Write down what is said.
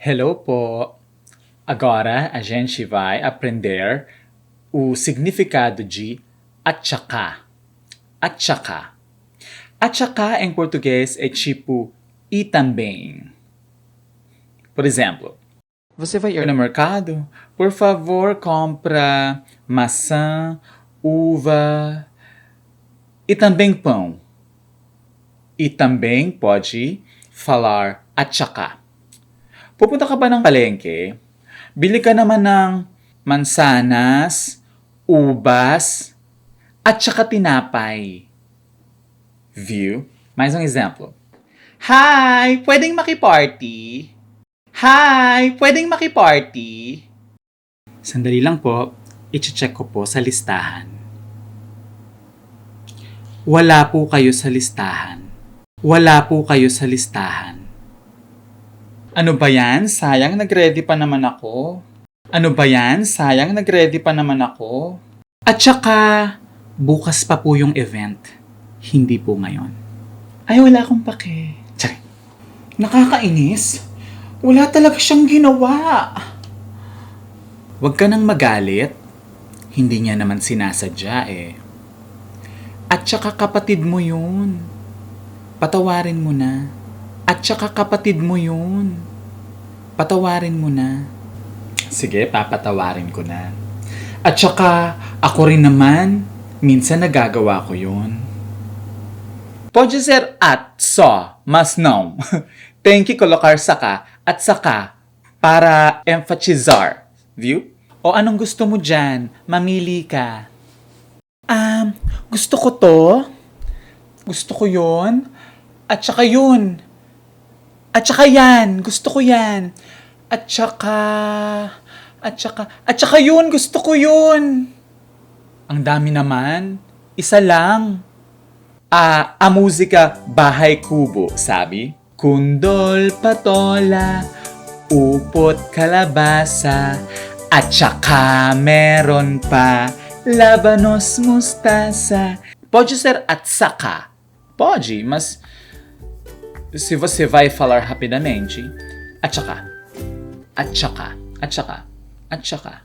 Hello po! Agora a gente vai aprender o significado de at saka. At saka. At saka em português é tipo e também. Por exemplo, você vai ir no mercado? Por favor, compra maçã, uva e também pão. E também pode falar at saka. Pupunta ka ba ng palengke? Bili ka naman ng mansanas, ubas, at saka tinapay. View? Mais um exemplo. Hi! Pwedeng makiparty? Hi! Pwedeng makiparty? Sandali lang po. I-check ko po sa listahan. Wala po kayo sa listahan. Wala po kayo sa listahan. Ano ba yan? Sayang, nag-ready pa naman ako. Ano ba yan? Sayang, nag-ready pa naman ako. At saka, bukas pa po yung event. Hindi po ngayon. Ay, wala akong pake. Tsaka, nakakainis. Wala talaga siyang ginawa. Huwag ka nang magalit. Hindi niya naman sinasadya eh. At saka kapatid mo yun. Patawarin mo na. At saka kapatid mo yun. Patawarin mo na. Sige, papatawarin ko na. At saka, ako rin naman, minsan nagagawa ko yun. Pode ser at só, mas não. Tem que colocar saka at saka para enfatizar. Viu? O anong gusto mo dyan? Mamili ka. Gusto ko to. Gusto ko yun. At saka yun. At saka yan, gusto ko yan. At saka yun, gusto ko yun. Ang dami naman. Isa lang. A música Bahay Kubo, sabi? Kundol, patola, upot, kalabasa, at saka meron pa labanos, mustasa. Pode ser at saka. Pode, mas se você vai falar rapidamente, at saka, at saka, at saka, at saka.